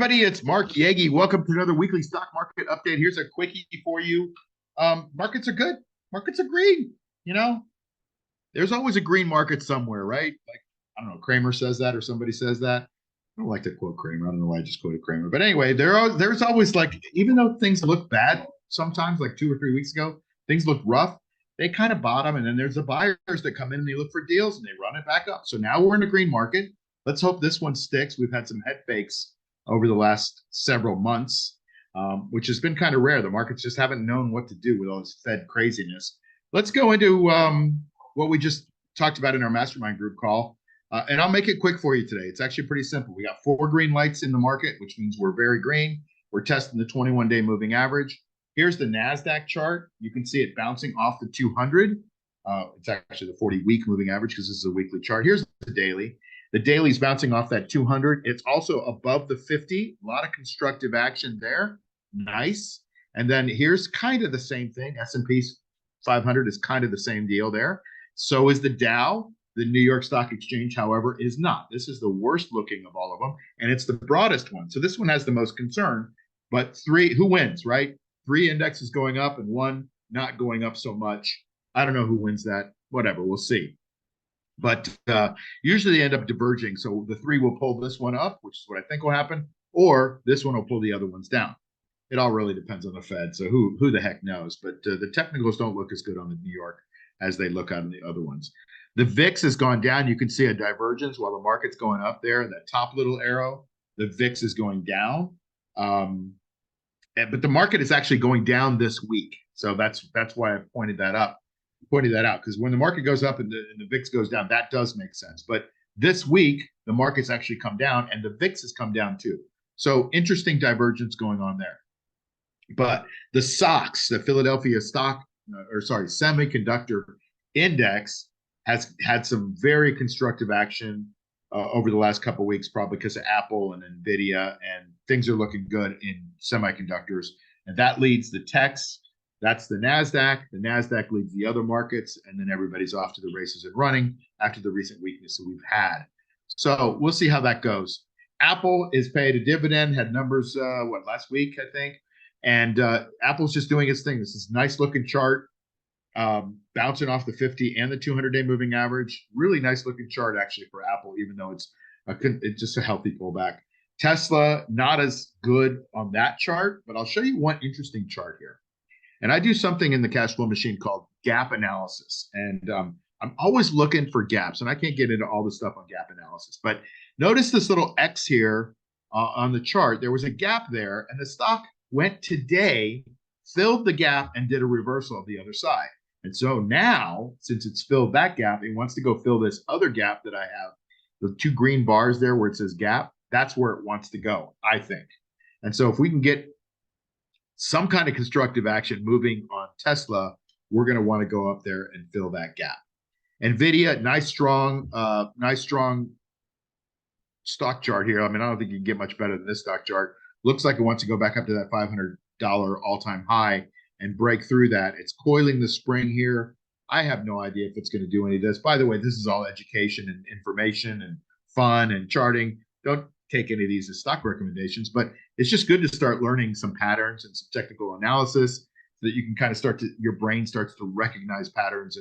everybody, it's Mark Yegge. Welcome to another weekly stock market update. Here's a quickie for you. Markets are good. Markets are green. You know, there's always a green market somewhere, right? Like, I don't know, Kramer says that or somebody says that. I don't like to quote Kramer. I don't know why I just quoted Kramer. But anyway, there's always like, even though things look bad sometimes, like 2 or 3 weeks ago, things look rough. They kind of bottom, and then there's the buyers that come in and they look for deals and they run it back up. So now we're in a green market. Let's hope this one sticks. We've had some head fakes over the last several months, which has been kind of rare. The markets just haven't known what to do with all this Fed craziness. Let's go into what we just talked about in our mastermind group call, and I'll make it quick for you today. It's actually pretty simple. We got 4 green lights in the market, which means we're very green. We're testing the 21-day moving average. Here's the NASDAQ chart. You can see it bouncing off the 200. It's actually the 40-week moving average because this is a weekly chart. Here's the daily. The daily is bouncing off that 200. It's also above the 50. A lot of constructive action there. Nice. And then here's kind of the same thing. S&P 500 is kind of the same deal there. So is the Dow. The New York Stock Exchange, however, is not. This is the worst looking of all of them, and it's the broadest one. So this one has the most concern. But who wins, right? 3 indexes going up and 1 not going up so much. I don't know who wins that. Whatever, we'll see. But usually they end up diverging. So the 3 will pull this one up, which is what I think will happen, or this one will pull the other ones down. It all really depends on the Fed. So who the heck knows? But the technicals don't look as good on the New York as they look on the other ones. The VIX has gone down. You can see a divergence while the market's going up there. That top little arrow, the VIX is going down. But the market is actually going down this week. So that's why I pointed that out, because when the market goes up and the VIX goes down, that does make sense. But this week, the market's actually come down and the VIX has come down too. So interesting divergence going on there. But the SOX, the Philadelphia Semiconductor Index, has had some very constructive action over the last couple of weeks, probably because of Apple and Nvidia, and things are looking good in semiconductors. And that leads the techs. That's the NASDAQ. The NASDAQ leads the other markets, and then everybody's off to the races and running after the recent weakness that we've had. So we'll see how that goes. Apple is paid a dividend, had numbers, last week, I think. And Apple's just doing its thing. This is a nice looking chart, bouncing off the 50 and the 200-day moving average. Really nice looking chart, actually, for Apple, even though it's just a healthy pullback. Tesla, not as good on that chart, but I'll show you one interesting chart here. And I do something in the cash flow machine called gap analysis. And I'm always looking for gaps, and I can't get into all the stuff on gap analysis. But notice this little X here on the chart. There was a gap there, and the stock went today, filled the gap, and did a reversal of the other side. And so now, since it's filled that gap, it wants to go fill this other gap that I have, the 2 green bars there where it says gap. That's where it wants to go, I think. And so if we can get some kind of constructive action moving on Tesla, we're going to want to go up there and fill that gap. Nvidia, nice strong stock chart here. I mean, I don't think you can get much better than this stock chart. Looks like it wants to go back up to that $500 all-time high and break through that. It's coiling the spring here. I have no idea if it's going to do any of this. By the way, this is all education and information and fun and charting. Don't take any of these as stock recommendations, but it's just good to start learning some patterns and some technical analysis so that you can kind of your brain starts to recognize patterns,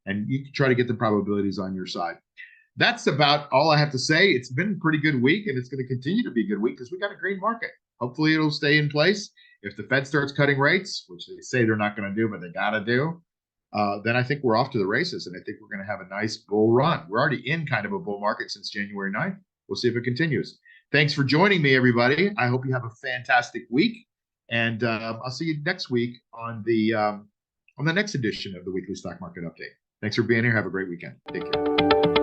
and you can try to get the probabilities on your side. That's about all I have to say. It's been a pretty good week, and it's going to continue to be a good week because we got a green market. Hopefully it'll stay in place. If the Fed starts cutting rates, which they say they're not going to do, but they got to do, then I think we're off to the races, and I think we're going to have a nice bull run. We're already in kind of a bull market since January 9th. We'll see if it continues. Thanks for joining me, everybody. I hope you have a fantastic week, and I'll see you next week on the next edition of the Weekly Stock Market Update. Thanks for being here. Have a great weekend. Take care.